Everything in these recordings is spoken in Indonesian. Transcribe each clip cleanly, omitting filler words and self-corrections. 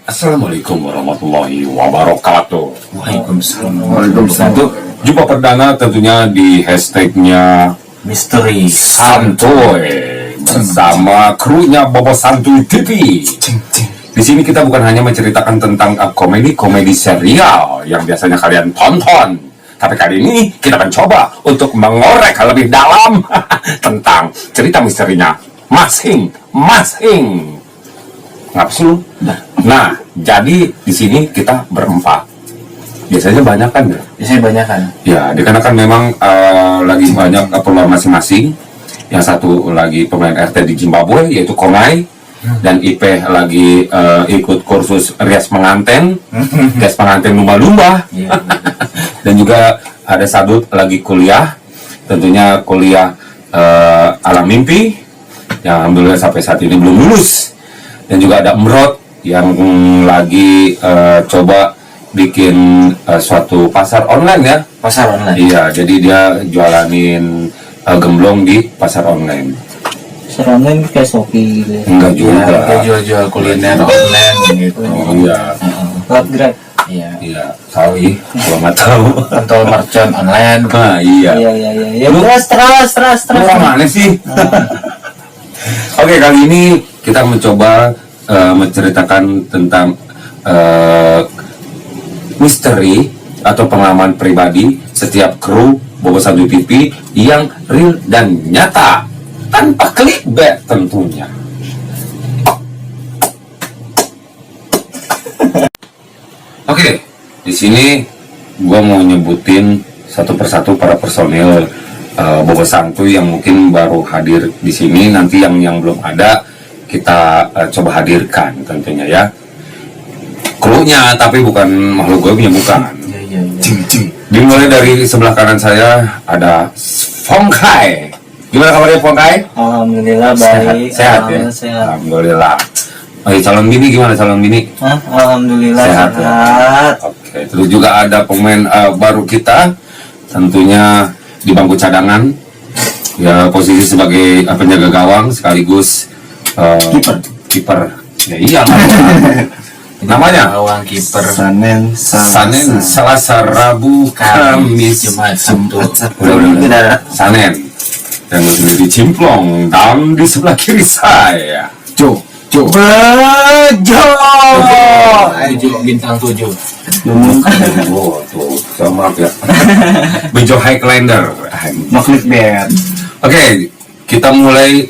Assalamualaikum warahmatullahi wabarakatuh. Waalaikumsalam. Jumpa perdana tentunya di hashtagnya Misteri Santuy bersama krunya Bobo Santuy TV. Di sini kita bukan hanya menceritakan tentang komedi-komedi serial yang biasanya kalian tonton, tapi kali ini kita akan coba untuk mengorek lebih dalam tentang cerita misterinya masing-masing. Ngapa sih lu? Nah, jadi di sini kita berempat. Biasanya banyak kan ya? Biasanya banyak kan? Ya, dikarenakan memang lagi banyak keperluan masing-masing. Yang satu lagi pemain RT di Zimbabwe, yaitu Kongai. Dan IP lagi ikut kursus rias pengantin, rias pengantin lumba-lumba. Dan juga ada Sadut lagi kuliah, tentunya kuliah alam mimpi, yang alhamdulillah sampai saat ini belum lulus. Dan juga ada Emrod yang lagi coba bikin suatu pasar online ya. Pasar online? Iya, jadi dia jualanin gemblong di pasar online. Pasar online kayak Shopee gitu ya? Enggak juga. Kayak jual-jual kuliner online gitu. Oh iya. Lewat Grab? Iya. Iya, tahu kalau nggak tahu. Kontrol merchant online. Nah, iya. Ya terus. Lu mana sih? Oke, kali ini kita mencoba menceritakan tentang misteri atau pengalaman pribadi setiap kru Bobo Santuy TV yang real dan nyata tanpa clickbait tentunya. Oke, di sini gua mau nyebutin satu persatu para personil Bobo Santuy yang mungkin baru hadir di sini. Nanti yang belum ada kita coba hadirkan tentunya ya. Krunya, tapi bukan makhluk gue punya, bukan. Iya. Dimulai dari sebelah kanan saya ada Fongkai. Gimana kabarnya Fongkai? Alhamdulillah baik. Sehat ya? Sehat. Alhamdulillah. Oh, calon bini gimana calon bini? Alhamdulillah Sehat ya? Oke, terus juga ada pemain baru kita, tentunya di bangku cadangan, ya posisi sebagai penjaga gawang sekaligus kiper. Ya iya. Namanya Gawang kiper. Senin, Selasa, Rabu, Kamis, Jumat, Sabtu. Udah. Senin. Dan gue sendiri Cimplong dan di sebelah kiri saya Jo. Bejo. 7 bintang 7. Oh tuh, sama ya. Bejo Highlander. Makhluk band. Oke, kita mulai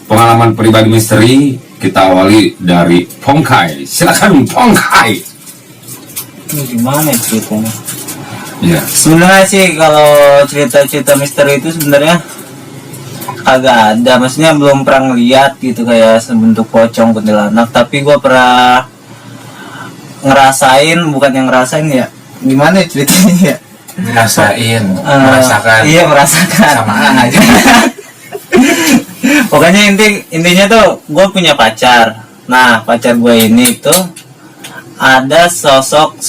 pengalaman pribadi misteri. Kita awali dari Fongkai. Silakan Fongkai. Ini gimana ya ceritanya? Ya. Sebenarnya sih kalau cerita-cerita misteri itu sebenarnya agak ada, maksudnya belum pernah ngeliat gitu kayak sebentuk pocong kuntilanak, tapi gue pernah ngerasain, bukan yang ngerasain ya, gimana ya ceritanya ya? Merasakan. Iya, merasakan. Sama aja. Pokoknya intinya tuh gue punya pacar. Nah, pacar gue ini tuh ada sosok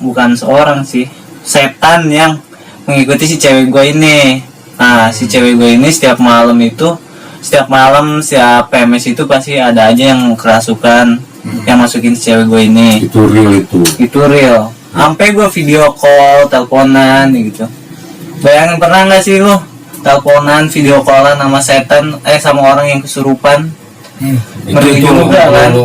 bukan seorang sih, setan yang mengikuti si cewek gue ini. Nah, si cewek gue ini setiap malam setiap PMS itu pasti ada aja yang kerasukan, yang masukin si cewek gue ini. Itu real itu. Itu real. Sampai gue video call, teleponan gitu. Bayangin, pernah nggak sih lo teleponan, video callan sama setan, sama orang yang kesurupan? Ngeri juga kan?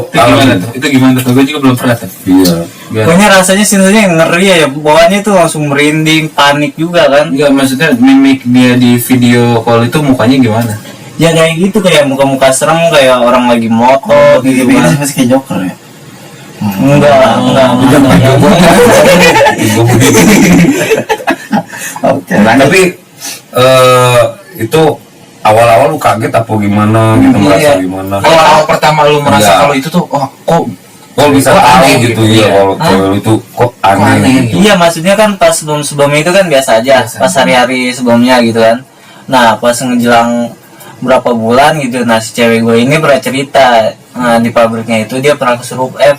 Itu gimana tuh? Gue juga belum pernah tuh. Iya. Pokoknya rasanya sebenarnya ngeri ya, bawaannya tuh langsung merinding, panik juga kan? Enggak, maksudnya mimik dia di video call itu mukanya gimana? Ya kayak gitu, kayak muka-muka serem, kayak orang lagi moto gitu kan? Masih kayak Joker ya? Enggak. Oke. Tapi itu awal-awal lu kaget apa gimana gitu, merasa gimana? Kalau awal pertama lu merasa Iya. kalau itu tuh, kok bisa kok tahu aneh gitu gitu, ya iya. kalau itu kok aneh gitu. Iya, maksudnya kan pas sebelumnya itu kan biasa aja, pas hari-hari sebelumnya gitu kan. Nah, pas menjelang berapa bulan gitu, nah si cewek gue ini pernah cerita, nah di pabriknya itu dia pernah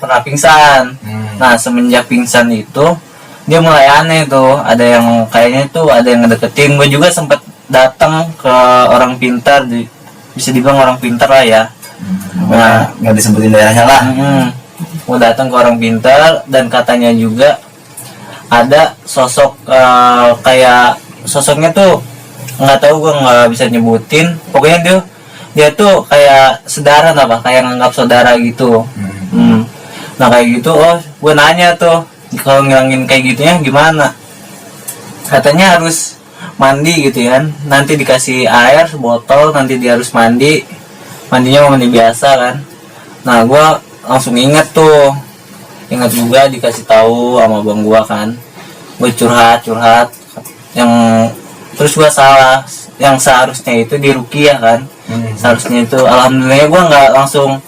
pernah pingsan. Nah, semenjak pingsan itu dia mulai aneh tuh, ada yang kayaknya tuh ada yang ngedeketin. Gue juga sempat datang ke orang pintar, bisa dibilang orang pintar lah ya. Nah, nggak disebutin daerahnya lah. mau datang ke orang pintar, dan katanya juga ada sosok kayak sosoknya tuh nggak tahu, gue nggak bisa nyebutin, pokoknya dia tuh kayak saudara apa, kayak nganggap saudara gitu. Nah kayak gitu, oh gue nanya tuh, kalau ngilangin kayak gitunya gimana, katanya harus mandi gitu kan, nanti dikasih air sebotol, nanti dia harus mandinya mau mandi biasa kan. Nah gue langsung inget juga dikasih tahu sama bang gue kan, gue curhat yang terus gue salah, yang seharusnya itu di ruqyah kan. Seharusnya itu alhamdulillah gue nggak langsung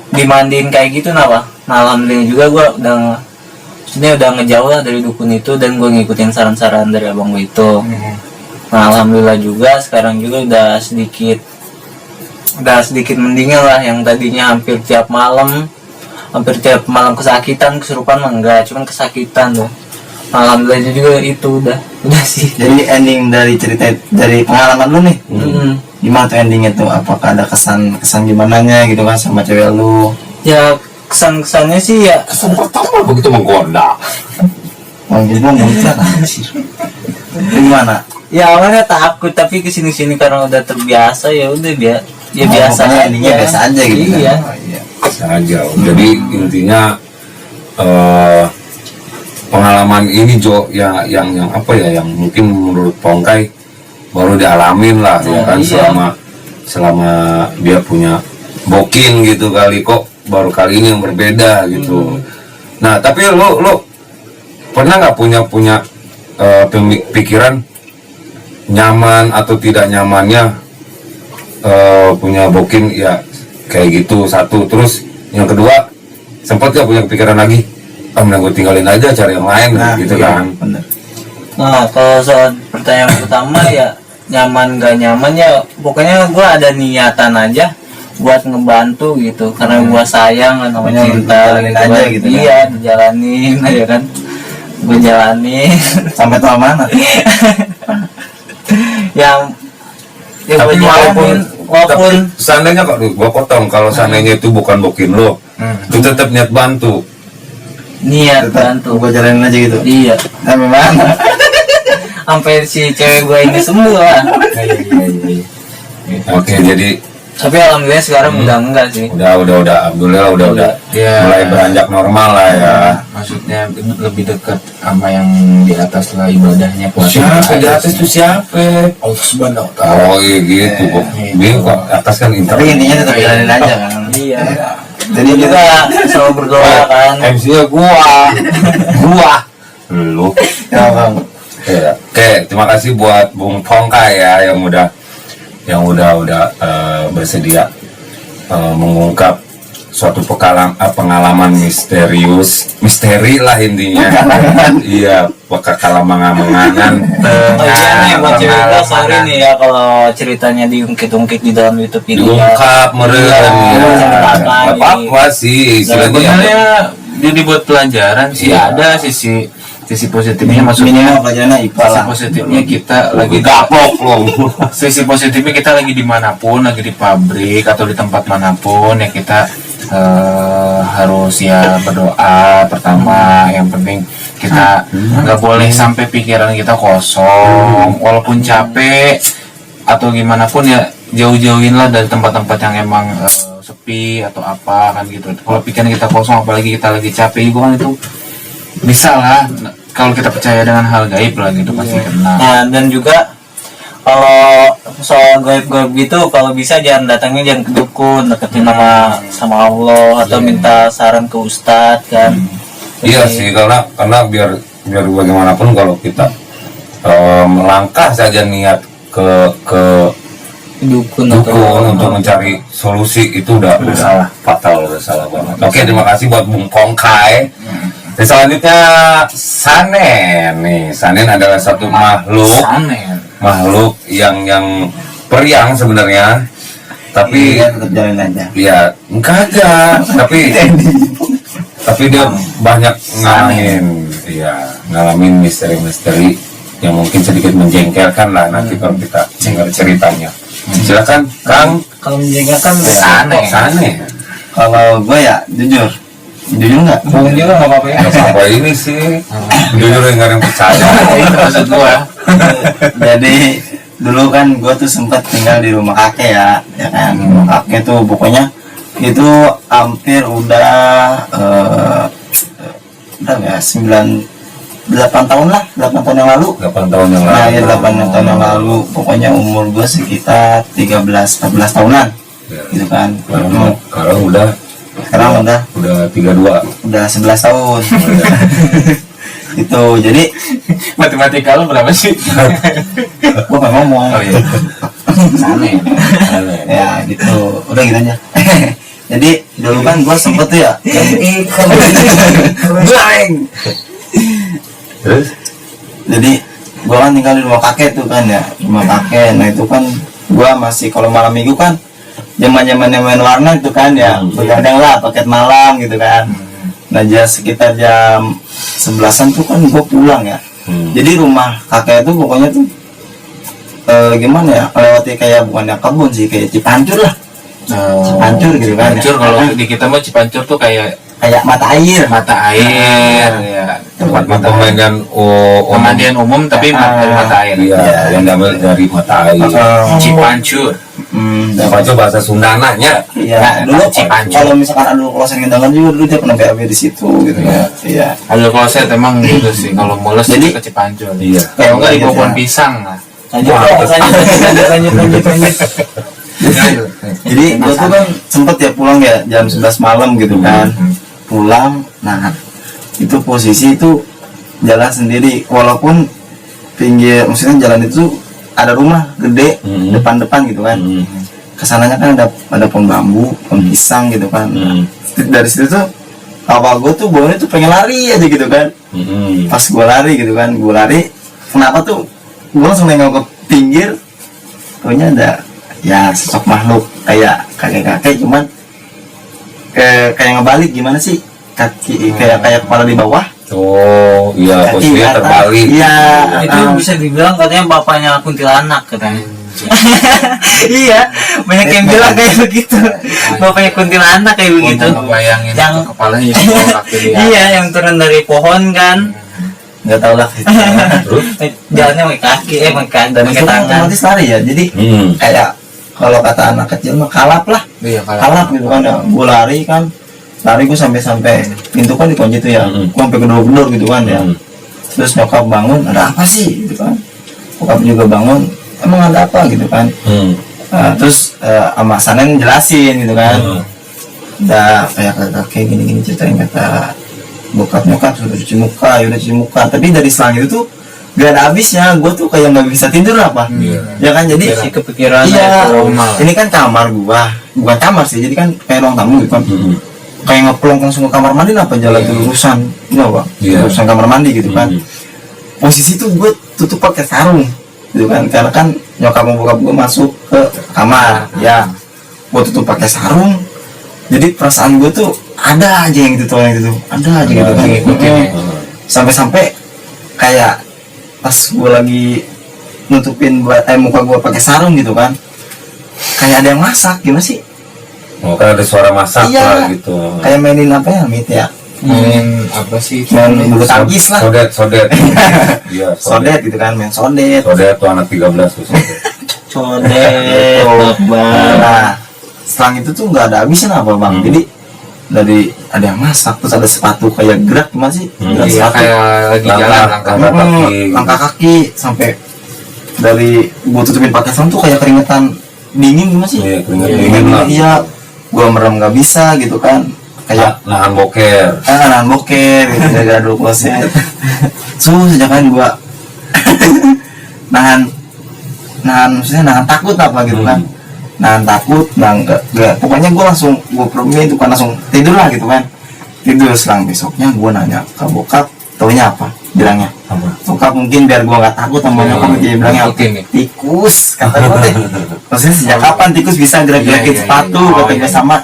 dimandiin kayak gitu nah alhamdulillah juga gue udah ngejauh lah dari dukun itu, dan gue ngikutin saran-saran dari abang gue itu. Nah alhamdulillah juga sekarang juga udah sedikit mendingan lah, yang tadinya hampir tiap malam kesakitan, kesurupan mah enggak, cuman kesakitan tuh. Alhamdulillah juga itu udah sih. Jadi ending dari cerita dari pengalaman lu nih, gimana tuh endingnya tuh? Apakah ada kesan gimana nya gitu kan sama cewek lu? Ya kesannya sih ya Kesan pertama begitu menggoda. Manggil gua muncrat anjir. Gimana? ya awalnya takut, tapi kesini karena udah terbiasa ya udah biasa pokoknya endingnya biasa aja gitu iya. kan? Oh, iya. Saja. Jadi intinya pengalaman ini Jo yang apa ya, yang mungkin menurut Pongkai baru dialamin lah ya kan, iya. selama dia punya bokin gitu kali, kok baru kali ini yang berbeda gitu. Nah tapi lo pernah nggak punya pikiran nyaman atau tidak nyamannya punya bokin ya kayak gitu, satu. Terus yang kedua, sempat gak punya pikiran lagi, mending gue tinggalin aja, cari yang lain gitu iya, kan. bener. Nah kalau soal pertanyaan pertama ya nyaman gak nyaman ya, pokoknya gue ada niatan aja buat ngebantu gitu, karena gue sayang kan sama cinta dijalanin gitu aja kan. gitu kan. Iya dijalanin aja kan, gue jalanin Sampai tua mana? yang ya Tapi gue jalanin walaupun tapi seandainya kok gua potong, kalau seandainya itu bukan bokin lo, lu tetap niat bantu. niat Tetap bantu. gua jalanin aja gitu. Iya, Sampai mana? sampai si cewek gue ini sembuh lah. Oke, jadi Tapi alhamdulillah sekarang udah enggak sih. udah alhamdulillah udah Ya. mulai beranjak normal lah ya. Maksudnya lebih dekat sama yang di atas lah ibadahnya, puasa. Siapa di atas tuh siapa? Allah Subhanahu wa Ta'ala. Oh iya gitu kok. Bingung kok, atas kan Tapi internet. intinya tetap jalanin aja kan. Iya. Jadi Gue juga selalu berdoa kan. MC-nya gua lu. ya bang. Ya. Oke, terima kasih buat Bung Pongkai ya yang udah bersedia mengungkap suatu pengalaman misteri lah intinya. Iya, pengalaman. Oh iya nih buat cerita, sorry nih ya kalau ceritanya diungkit-ungkit di dalam YouTube ini. Diungkap meren. Ceritakan Gak apa-apa sih istilahnya. Sebenarnya jadi buat pelajaran sih, Iya. ada sisi positifnya, maksudnya Minimal pelajarannya IPA sisi lah. positifnya kita lagi gaplok loh. sisi positifnya kita lagi dimanapun, lagi di pabrik atau di tempat manapun ya, kita harus ya berdoa pertama. Yang penting kita nggak boleh sampai pikiran kita kosong, walaupun capek atau gimana pun ya jauh-jauhin lah dari tempat-tempat yang emang sepi atau apa kan gitu. Kalau pikiran kita kosong, apalagi kita lagi capek juga kan, itu bisa lah kalau kita percaya dengan hal gaib lah gitu, pasti kena. Nah, dan juga kalau soal gaib-gaib gitu, kalau bisa jangan datangnya jangan ke dukun, deketin sama Allah atau minta saran ke ustadz kan. Iya sih, karena biar bagaimanapun kalau kita melangkah saja niat ke Dukun dukun untuk mencari solusi itu udah salah, fatal, udah salah banget. Oke, terima kasih buat Bung Pongkai. Dan selanjutnya Sanen nih. Sanen adalah satu makhluk yang periang sebenarnya, tapi Iya, tetap jalanin aja. ya enggak aja, tapi dia banyak ngalamin misteri-misteri yang mungkin sedikit menjengkelkan lah nanti kalau kita dengar ceritanya. Silakan Kang. Kalau menjaga kan Sane. Kalau gue ya jujur, jujur nggak? Bohong juga nggak apa-apa ya. Nggak apa ini sih, jujur nggak ada yang percaya. Itu maksud gua. Jadi dulu kan gue tuh sempat tinggal di rumah kakek ya kan. Rumah kakek tuh pokoknya itu hampir udah ya 8 tahun lah, 8 tahun yang lalu. 8 tahun yang lalu. Nah ya 8 tahun yang lalu, pokoknya umur gue sekitar 13-14 tahunan, gitu kan. Sekarang udah Sekarang udah 32. 11 tahun. Itu jadi Matematika lu berapa sih? gue nggak ngomong. Oh iya. Aneh. Ya gitu, udah gitu aja. Jadi dulu kan gue sempet tuh ya. Blank. Terus? Jadi gue kan tinggal di rumah kakek tuh kan ya, rumah kakek. Nah itu kan gue masih kalau malam minggu kan zaman-zamannya main warna itu kan ya, begadang lah paket malam gitu kan. Nah sekitar jam 11-an tuh kan gue pulang ya. Jadi rumah kakek itu pokoknya tuh gimana ya, lewati kayak bukannya kebun sih, kayak Cipancur lah. Cipancur gitu kan. Cipancur ya. kalau di kita mah Cipancur tuh kayak Mata air. ya. Tempat pemandian Pemandian umum tapi dari mata air. Iya, yang diambil dari mata air. Cipancur. Cipancur bahasa Sundananya. Iya, dulu Cipancur. kalau misalkan ada kloset ngedangan juga dulu dia pernah BAB di situ gitu ya. Iya. Ada kloset emang gitu sih. Kalau mules Jadi- ke Cipancur. Iya. Kalau nggak di Lanjut pohon ya. pisang lah. Lanjut. Jadi gue tuh kan sempet ya pulang ya jam 11 malam gitu kan. Pulang, nah itu posisi itu jalan sendiri, walaupun pinggir, maksudnya jalan itu ada rumah gede depan-depan gitu kan. Kesananya kan ada pohon bambu, pohon pisang gitu kan. Dari situ tuh awal gue tuh bawanya tuh pengen lari aja gitu kan. Pas gue lari gitu kan, gue lari, kenapa tuh gue langsung nengok ke pinggir, pokoknya ada ya sosok makhluk kayak kakek-kakek, cuman kayak ngebalik gimana sih, kaki kayak kepala di bawah, Oh, iya, kaki posisinya di atas. terbalik. Iya, Itu bisa dibilang katanya bapaknya kuntilanak katanya. Iya, banyak yang bilang kayak begitu. Bapaknya kuntilanak kayak begitu. Bayangin Yang kepalanya yang bawa kaki dia. iya, yang turun dari pohon kan. nggak tahu lah. Terus? Jalannya pakai kaki, pakai dan pakai Itu kan tangan. otomatis lari ya, jadi kayak kalau kata anak kecil mah kalap lah, Iya, kalap gitu kan ya. Gue lari kan, lari gue sampai pintu kan dikunci tuh ya, gue sampai gedor-gedor gitu kan ya. Terus nyokap bangun, ada apa sih gitu kan. Nyokap juga bangun, emang ada apa gitu kan. Terus sama Sanen jelasin gitu kan. Udah kayak kakek gini-gini ceritain, kata bokap nyokap sudah cuci muka, ya udah cuci muka. Tapi dari selang itu tuh gak ada habisnya, gue tuh kayak nggak bisa tidur apa. Ya kan, jadi Si kepikiran iya, normal. ini kan kamar gua, bukan kamar sih, jadi kan kayak ruang tamu gitu kan. Kayak ngeplong langsung ke kamar mandi apa jalan tuh urusan, enggak pak? Iya. Urusan kamar mandi gitu kan. Posisi tuh gue tutup pakai sarung, gitu kan, karena kan nyokap sama bokap gue masuk ke kamar, ya, gue tutup pakai sarung. Jadi perasaan gue tuh ada aja yang gitu, ada aja gitu kan, ngikutin. Sampai-sampai kayak pas gue lagi nutupin muka gue pakai sarung gitu kan, kayak ada yang masak, gimana sih? Oh, kan ada suara masak Iya. lah gitu. Kayak mainin apa ya, mit ya, Main apa sih? main bulu tangkis lah, Sodet. Iya, sodet gitu kan, main sodet. Sodet tuh anak 13 tuh sodet. Codet, Nah, selang itu tuh nggak ada habisnya apa bang. Jadi dari ada yang masak, terus ada sepatu kayak gerak, gimana sih? Gerak Iya, sepatu. kayak lagi jalan langkah. Langkah kaki sampai dari gua tutupin pakai sarung tuh kayak keringetan dingin, gimana sih? Iya, keringet dingin lah. Iya, gua merem nggak bisa gitu kan, kayak Nahan boker. nahan boker gitu, gara-gara dulu kloset. Sejak kan gua nahan maksudnya nahan takut apa gitu kan, nahan takut, nggak, pokoknya gua langsung gua permin itu kan, langsung tidur lah gitu kan. Tidur, selang besoknya gua nanya ke bokap, taunya apa bilangnya? Bokap mungkin biar gua nggak takut sama nyokap, dia bilangnya Takutin nih. tikus, kata gua teh. Maksudnya sejak kapan tikus bisa gerak-gerakin Iya, iya, sepatu, iya. Oh, kata iya, gua iya. sama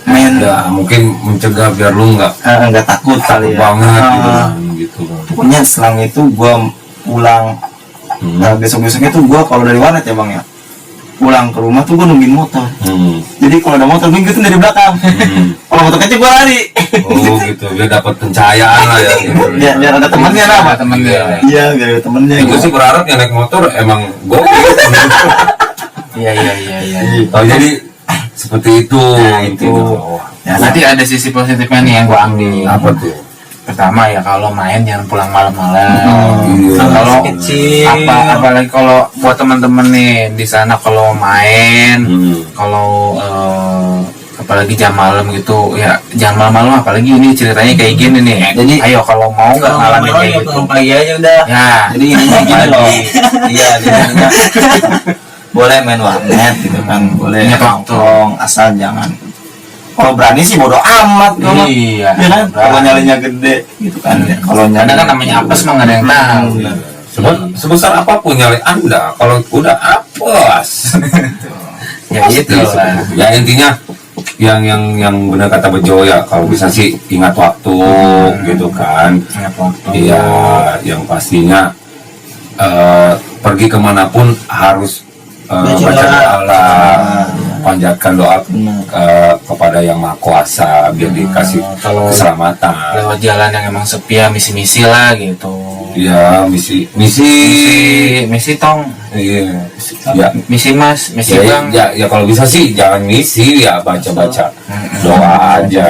main Ya, mungkin mencegah biar lu nggak takut kali ya. banget gitu Ah, kan, gitu. pokoknya selang itu gua pulang. Nah, besok-besoknya tuh gua kalau dari warnet ya bang ya, pulang ke rumah tuh gue nungguin motor. Hmm. Jadi kalau ada motor gue ikutin dari belakang. Kalau motor kecil gue lari. Oh gitu, biar dapat pencahayaan lah ya. Gitu. Biar ada temannya lah. Sama temen dia. Iya, biar ada temennya. Gue sih berharap yang naik motor emang gue. Iya. Oh jadi seperti itu. Nah, itu. Oh, Ya, Nanti ada sisi positifnya nih yang gua ambil. apa tuh? Pertama ya kalau main jangan pulang malam-malam. Iya. Kalau kecil. apalagi kalau buat teman-teman nih di sana kalau main, kalau apalagi jam malam gitu ya jangan malam-malam, apalagi ini ceritanya kayak gini nih. Jadi, ayo kalau mau nggak ngalamin Kalau kayak ya gitu. pulang pagi aja udah. Ya, Jadi intinya gini loh. Iya, jadi intinya boleh main warnet gitu kan, boleh Ingat waktu. nongkrong, asal jangan. Kalau berani sih bodo amat gue mah. Iya, Ya kan? berani. Kalau nyalinya gede gitu kan. Kalau karena nyali kan namanya apes mah nggak ada yang tahu. Sebesar apapun nyali Anda, kalau udah apes. Ya itu lah. Ya intinya yang benar kata Bejo ya, kalau bisa sih ingat waktu gitu kan. Ingat waktu. Iya, yang pastinya pergi kemanapun harus baca doa lah, panjatkan doa kepada yang maha kuasa biar dikasih Kalau keselamatan. lewat jalan yang emang sepi ya misi-misi lah gitu. Iya, misi Tong, iya, ya. misi mas, misi Ya, bang. ya kalau bisa sih jangan misi ya, baca doa aja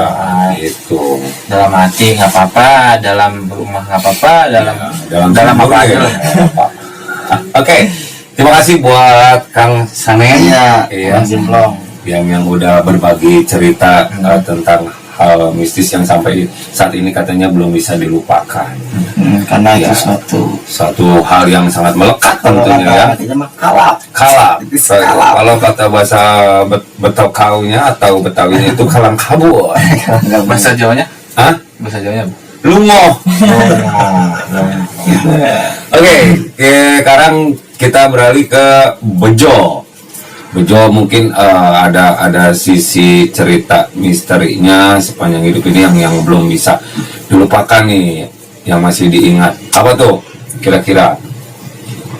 gitu. Dalam hati nggak apa-apa, dalam rumah nggak apa-apa, dalam sumur apa aja ya, lah. nggak apa-apa. Oke, terima kasih buat Kang Sanen. Iya, Jemplong. yang udah berbagi cerita tentang hal mistis yang sampai saat ini katanya belum bisa dilupakan. Karena Ya. itu Satu hal yang sangat melekat tentunya ya. kalap. Kalap. Itu kalap. Kalau kata bahasa Betokaunya atau Betawinya itu kalang kabut. Bahasa Jawanya? Hah? Bahasa Jawanya? Lungo. Oke, sekarang kita beralih ke Bejo. Bejo mungkin ada sisi cerita misterinya sepanjang hidup ini yang belum bisa dilupakan nih, yang masih diingat. Apa tuh kira-kira?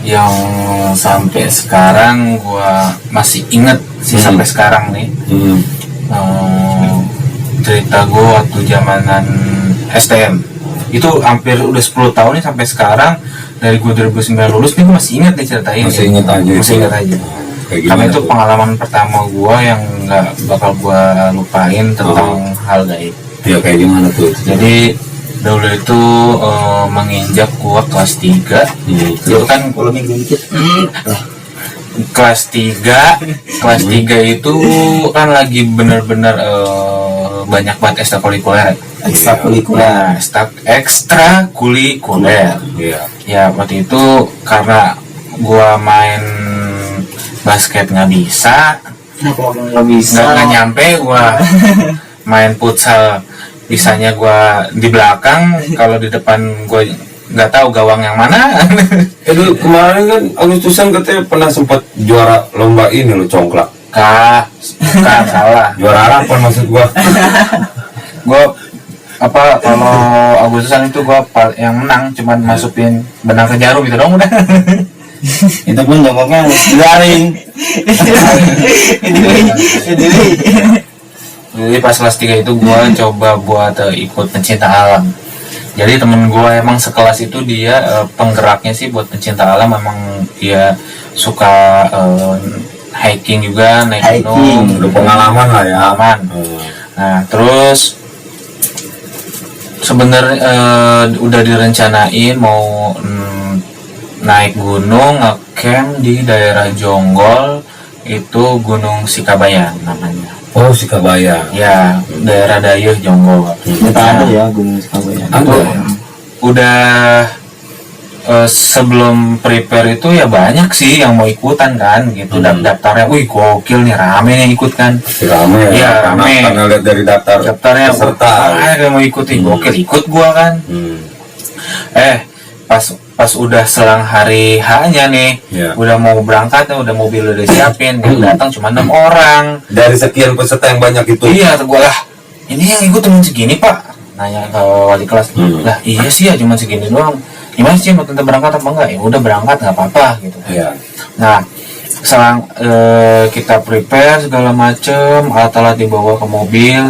Yang sampai sekarang gua masih inget sih sampai sekarang nih. Cerita gua waktu zamanan STM itu hampir udah 10 tahun nih sampai sekarang. Dari gua 2009 lulus nih gua masih inget nih cerita ini. Masih inget aja. Masih inget aja. Kayak Karena gimana itu tuh? pengalaman pertama gua yang nggak bakal gua lupain tentang hal gaib. Ya kayak gimana tuh? Jadi dulu itu menginjak gua kelas 3. Itu kan Kalau minggu dikit. kelas 3 itu kan lagi bener-bener banyak banget ekstrakurikuler. Ekstrakurikuler. Ekstrakurikuler. Iya. Ya waktu itu karena gua main basket nggak bisa, Nggak bisa. nggak nyampe gua main futsal, bisanya gua di belakang, kalau di depan gua nggak tahu gawang yang mana. Dulu kemarin kan Agustusan katanya pernah sempat juara lomba ini lo congklak. Bukan salah. Juara harapan maksud gua. Gue kalau Agustusan itu gue yang menang cuman masukin benang ke jarum gitu dong udah. Itu pun jongkoknya garing. Jadi pas kelas 3 itu gue coba buat ikut pencinta alam. Jadi temen gue emang sekelas itu dia penggeraknya sih buat pencinta alam, memang dia suka hiking juga, naik gunung. Udah pengalaman lah ya. Pengalaman. Nah terus sebenarnya udah direncanain mau naik gunung ngecamp di daerah Jonggol, itu Gunung Sikabayan namanya. Oh, Sikabaya. Ya, daerah Dayeuh Jonggol. Kita ada ya Gunung Sikabayan. Ada. Udah sebelum prepare itu ya banyak sih yang mau ikutan kan gitu. Daftarnya, wih gokil nih, rame nih ikut kan. Rame Iya, ya. rame. Karena lihat dari Daftarnya peserta. yang mau ikutin, gokil ikut gua kan. Pas udah selang hari H-nya nih, Iya. udah mau berangkat, udah mobil udah siapin, yang datang cuma 6 orang. Dari sekian peserta yang banyak itu. Iya, gue lah, ini yang ikut cuma segini pak. Nanya ke wali kelas, lah iya sih ya cuma segini doang. Gimana sih mau tante berangkat apa enggak? Ya udah berangkat nggak apa-apa gitu. Iya. Nah selang kita prepare segala macem, alat-alat dibawa ke mobil,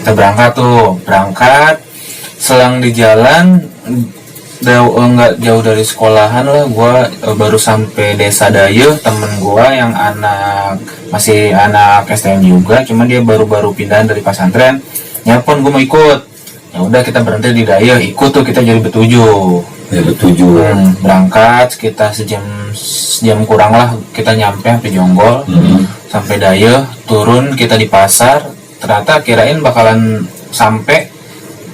kita berangkat. Selang di jalan nggak jauh dari sekolahan lah, gue baru sampai desa Dayeuh. Temen gue yang masih anak STM juga, cuman dia baru pindahan dari pesantren. Nyapon gue mau ikut, ya udah kita berhenti di Dayeuh, ikut tuh kita jadi bertujuh. Berangkat sekitar sejam kurang lah, kita nyampe sampai Jonggol. Sampai Dayeuh, turun kita di pasar. Ternyata kirain bakalan sampai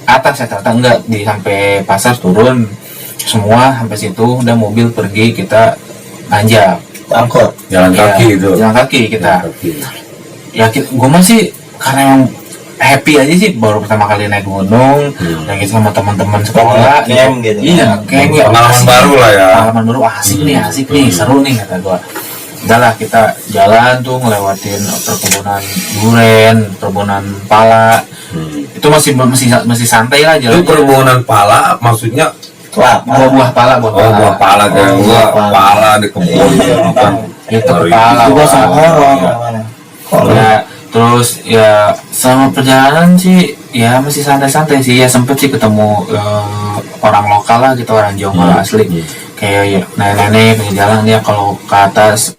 atas ya, ternyata enggak, sampai pasar turun semua sampai situ, udah mobil pergi, kita nanjak angkot Jalan kaki itu. jalan kaki kita. Jalan kaki. Ya gue masih karena emang happy aja sih, baru pertama kali naik gunung, lagi sama teman-teman sekolah. Camp gitu. Iya, kayak gue Pengalaman baru lah ya. Pengalaman baru, asik nih, seru nih kata gue. Udahlah kita jalan tuh ngelewatin perkebunan duren, perkebunan pala. Itu masih santai lah Itu jalan. perkebunan pala, maksudnya Buah pala. buah pala kayak gua pala di kebun. Bukan. Itu Ngeri. kepala. Itu gua sama horor. Ya, terus ya selama perjalanan sih ya masih santai-santai sih, ya sempet sih ketemu orang lokal lah gitu, orang Jonggol asli, kayak ya, nenek-nenek pinggir jalan, dia kalau ke atas